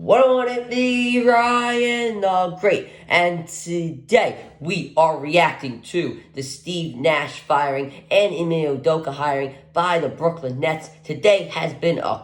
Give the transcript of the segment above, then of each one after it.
What on it be, Ryan the Great, and today we are reacting to the Steve Nash firing and Udoka hiring by the Brooklyn Nets. Today has been a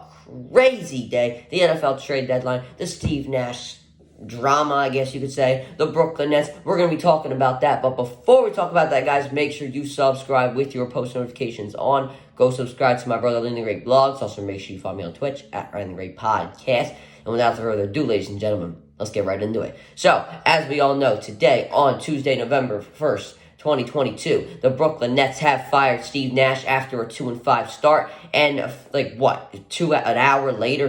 crazy day. The NFL trade deadline, the Steve Nash drama, I guess you could say, the Brooklyn Nets. We're going to be talking about that, but before we talk about that, guys, make sure you subscribe with your post notifications on. Go subscribe to my brother Ryan the Great blogs. Also, make sure you follow me on Twitch at Ryan the Great Podcast. And without further ado, ladies and gentlemen, let's get right into it. So, as we all know, today, on Tuesday, November 1st, 2022, the Brooklyn Nets have fired Steve Nash after a 2-5 start. And, 2 hours later,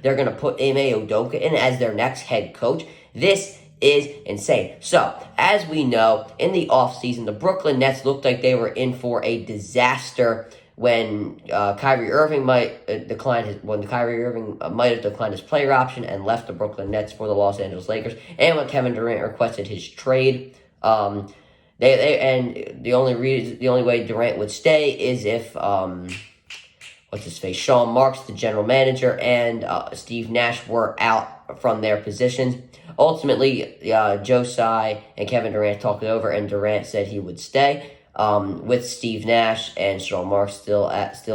they're going to put Ime Udoka in as their next head coach. This is insane. So, as we know, in the offseason, the Brooklyn Nets looked like they were in for a disaster when Kyrie Irving might have declined his player option and left the Brooklyn Nets for the Los Angeles Lakers, and when Kevin Durant requested his trade. The only way Durant would stay is if Sean Marks, the general manager, and Steve Nash were out from their positions. Ultimately, Joe Tsai and Kevin Durant talked it over, and Durant said he would stay. With Steve Nash and Sean Marks still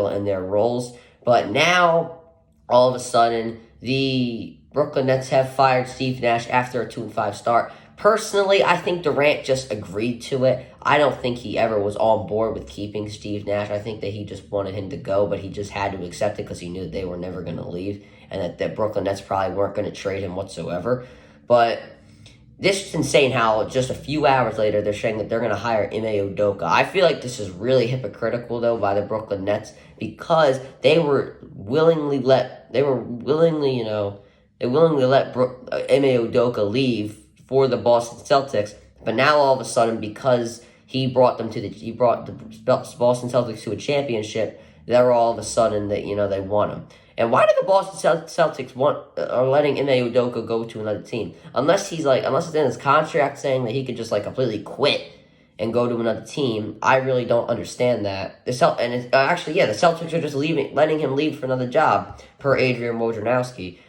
in their roles. But now, all of a sudden, the Brooklyn Nets have fired Steve Nash after a 2-5 start. Personally, I think Durant just agreed to it. I don't think he ever was on board with keeping Steve Nash. I think that he just wanted him to go, but he just had to accept it because he knew that they were never going to leave and that the Brooklyn Nets probably weren't going to trade him whatsoever. But this is insane how just a few hours later they're saying that they're going to hire Ime Udoka. I feel like this is really hypocritical, though, by the Brooklyn Nets because they willingly let Ime Udoka leave for the Boston Celtics. But now all of a sudden, because he brought the Boston Celtics to a championship, they're all of a sudden that they want him. And why do the Boston Celtics are letting Ime Udoka go to another team? Unless it's in his contract saying that he could just completely quit and go to another team. I really don't understand that. The Celtics are just letting him leave for another job, per Adrian Wojnarowski.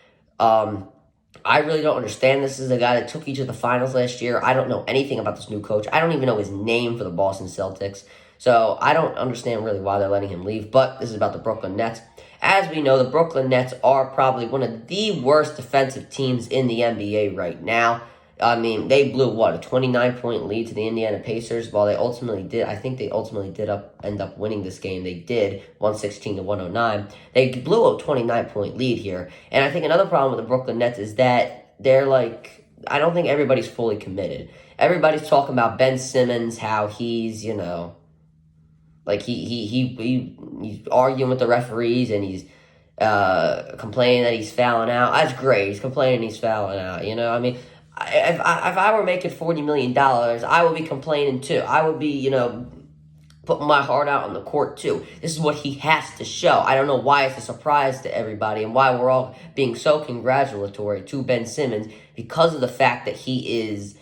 I really don't understand. This is a guy that took you to the finals last year. I don't know anything about this new coach. I don't even know his name for the Boston Celtics. So I don't understand really why they're letting him leave. But this is about the Brooklyn Nets. As we know, the Brooklyn Nets are probably one of the worst defensive teams in the NBA right now. I mean, they blew, a 29-point lead to the Indiana Pacers, while they ultimately did end up winning this game. They did, 116-109. They blew a 29-point lead here. And I think another problem with the Brooklyn Nets is that they're I don't think everybody's fully committed. Everybody's talking about Ben Simmons, how he's, he's arguing with the referees and he's complaining that he's fouling out. That's great. He's complaining he's fouling out. I mean, if I were making $40 million, I would be complaining too. I would be, putting my heart out on the court too. This is what he has to show. I don't know why it's a surprise to everybody and why we're all being so congratulatory to Ben Simmons because of the fact that he is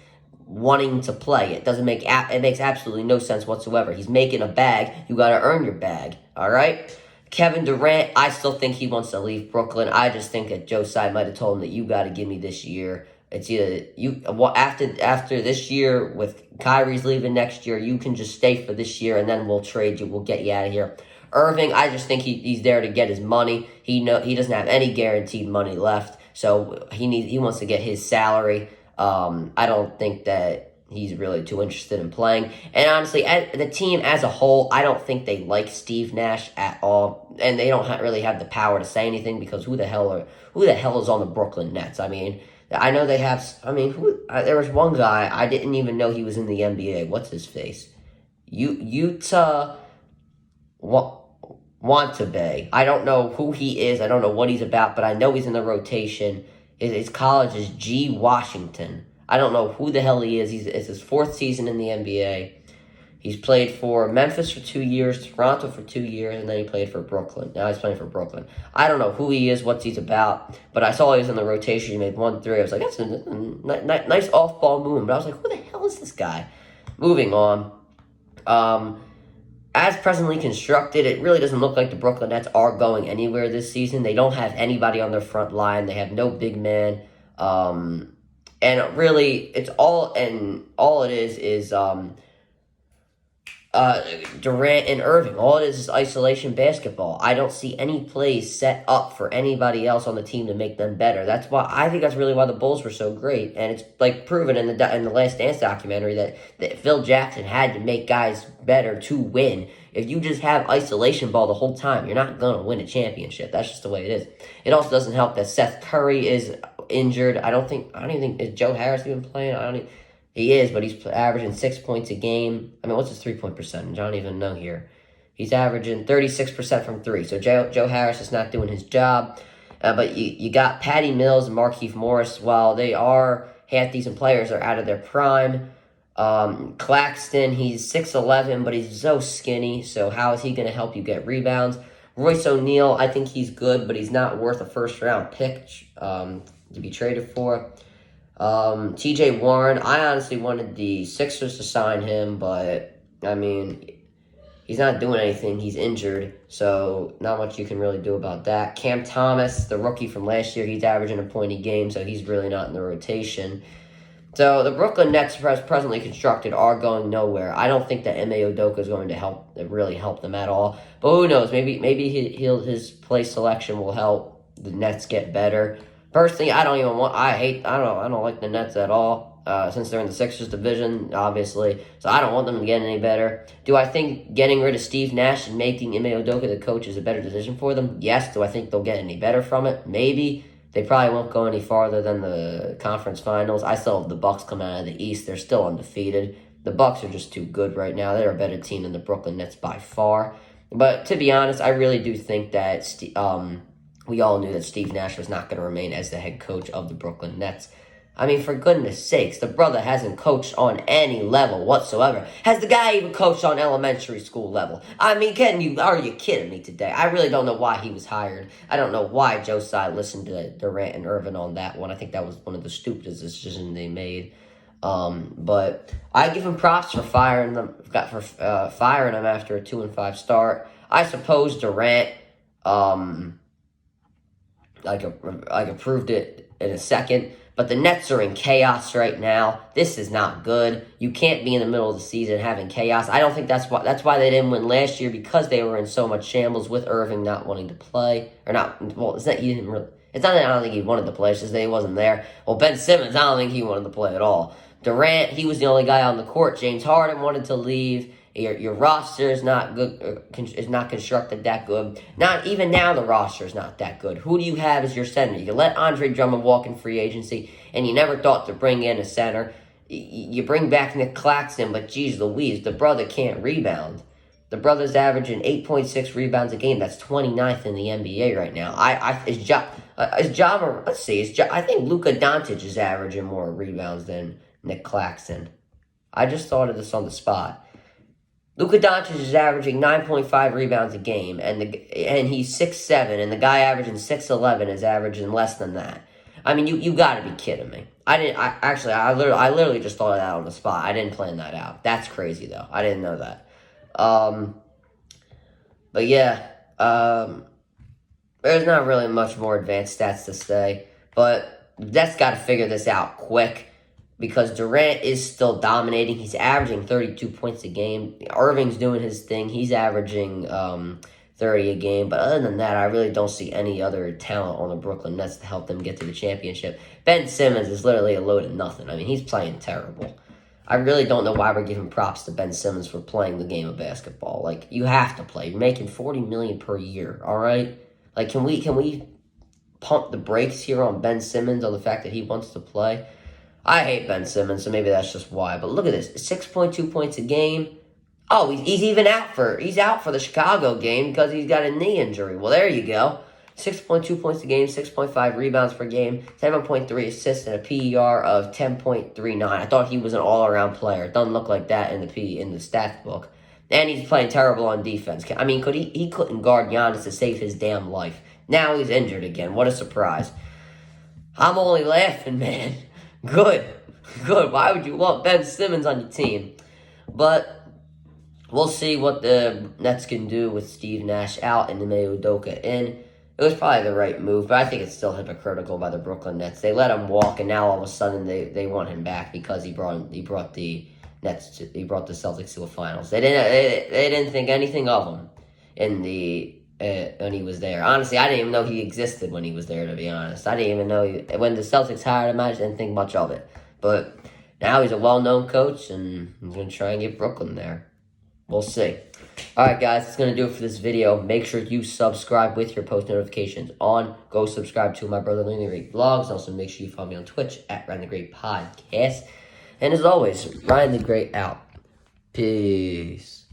wanting to play. It makes absolutely no sense whatsoever. He's making a bag. You got to earn your bag. All right. Kevin Durant, I still think he wants to leave Brooklyn. I just think that Joe Tsai might have told him that you got to give me this year. It's either after this year with Kyrie's leaving next year, you can just stay for this year and then we'll trade you. We'll get you out of here. Irving, I just think he's there to get his money. He doesn't have any guaranteed money left, so he wants to get his salary. I don't think that he's really too interested in playing. And honestly, the team as a whole, I don't think they like Steve Nash at all. And they don't really have the power to say anything because who the hell is on the Brooklyn Nets? I mean, I know they have. I mean, there was one guy I didn't even know he was in the NBA. What's his face? Utah Wantabe. I don't know who he is. I don't know what he's about, but I know he's in the rotation. His college is G. Washington. I don't know who the hell he is. It's his fourth season in the NBA. He's played for Memphis for 2 years, Toronto for 2 years, and then he played for Brooklyn. Now he's playing for Brooklyn. I don't know who he is, what he's about, but I saw he was in the rotation. He made 1 3. I was like, that's a nice off-ball movement. But I was like, who the hell is this guy? Moving on. as presently constructed, it really doesn't look like the Brooklyn Nets are going anywhere this season. They don't have anybody on their front line. They have no big man. And really, it's all it is Durant and Irving. All it is isolation basketball. I don't see any plays set up for anybody else on the team to make them better. That's why I think that's really why the Bulls were so great, and it's like proven in the Last Dance documentary that Phil Jackson had to make guys better to win. If you just have isolation ball the whole time, you're not gonna win a championship. That's just the way it is. It also doesn't help that Seth Curry is injured. I don't even think is Joe Harris even playing. He is, but he's averaging 6 points a game. I mean, what's his 3-point percentage? I don't even know here. He's averaging 36% from three. So Joe Harris is not doing his job. But you got Patty Mills and Markieff Morris. While they are half-decent players, are out of their prime. Claxton, he's 6'11", but he's so skinny. So how is he going to help you get rebounds? Royce O'Neal, I think he's good, but he's not worth a first-round pick to be traded for. TJ Warren, I honestly wanted the Sixers to sign him, but, I mean, he's not doing anything. He's injured, so not much you can really do about that. Cam Thomas, the rookie from last year, he's averaging a point a game, so he's really not in the rotation. So the Brooklyn Nets, presently constructed, are going nowhere. I don't think that M.A. Udoka is going to really help them at all. But who knows? Maybe his play selection will help the Nets get better. Personally, I don't like the Nets at all, since they're in the Sixers division, obviously. So I don't want them to get any better. Do I think getting rid of Steve Nash and making Ime Udoka the coach is a better decision for them? Yes. Do I think they'll get any better from it? Maybe. They probably won't go any farther than the conference finals. I still have the Bucks coming out of the East. They're still undefeated. The Bucks are just too good right now. They're a better team than the Brooklyn Nets by far. But to be honest, I really do think that we all knew that Steve Nash was not going to remain as the head coach of the Brooklyn Nets. I mean, for goodness sakes, the brother hasn't coached on any level whatsoever. Has the guy even coached on elementary school level? I mean, are you kidding me today? I really don't know why he was hired. I don't know why Joe Tsai listened to Durant and Irvin on that one. I think that was one of the stupidest decisions they made. But I give him props for firing them. Firing him after a 2-5 start. I suppose Durant, approved it in a second. But the Nets are in chaos right now. This is not good. You can't be in the middle of the season having chaos. I don't think that's why they didn't win last year, because they were in so much shambles with Irving not wanting to play. Or not, well, it's not that I don't think he wanted to play, it's just that he wasn't there. Well, Ben Simmons, I don't think he wanted to play at all. Durant, he was the only guy on the court. James Harden wanted to leave. Your roster is not good. Is not constructed that good. Not even now, the roster is not that good. Who do you have as your center? You let Andre Drummond walk in free agency, and you never thought to bring in a center. You bring back Nick Claxton, but geez Louise, the brother can't rebound. The brother's averaging 8.6 rebounds a game. That's 29th in the NBA right now. I think Luka Doncic is averaging more rebounds than Nick Claxton. I just thought of this on the spot. Luka Doncic is averaging 9.5 rebounds a game, and he's 6'7", and the guy averaging 6'11" is averaging less than that. I mean, you got to be kidding me. I literally just thought of that on the spot. I didn't plan that out. That's crazy though. I didn't know that. But yeah, there's not really much more advanced stats to say, but that's got to figure this out quick. Because Durant is still dominating. He's averaging 32 points a game. Irving's doing his thing. He's averaging 30 a game. But other than that, I really don't see any other talent on the Brooklyn Nets to help them get to the championship. Ben Simmons is literally a load of nothing. I mean, he's playing terrible. I really don't know why we're giving props to Ben Simmons for playing the game of basketball. Like, you have to play. You're making $40 million per year, all right? Like, can we pump the brakes here on Ben Simmons on the fact that he wants to play? I hate Ben Simmons, so maybe that's just why. But look at this, 6.2 points a game. Oh, he's even out for the Chicago game because he's got a knee injury. Well, there you go. 6.2 points a game, 6.5 rebounds per game, 7.3 assists, and a PER of 10.39. I thought he was an all-around player. It doesn't look like that in the stats book. And he's playing terrible on defense. I mean, he couldn't guard Giannis to save his damn life. Now he's injured again. What a surprise. I'm only laughing, man. Good. Why would you want Ben Simmons on your team? But we'll see what the Nets can do with Steve Nash out and Ime Udoka in. It was probably the right move, but I think it's still hypocritical by the Brooklyn Nets. They let him walk, and now all of a sudden they want him back because he brought the Celtics to a finals. They didn't think anything of him in the when he was there. Honestly, I didn't even know he existed when he was there. To be honest, I didn't even know when the Celtics hired him. I just didn't think much of it. But now he's a well-known coach, and he's gonna try and get Brooklyn there. We'll see. Alright guys, that's going to do it for this video. Make sure you subscribe with your post notifications on. Go subscribe to my brother Ryan the Great vlogs. Also make sure you follow me on Twitch at Ryan the Great Podcast. And as always, Ryan the Great out. Peace.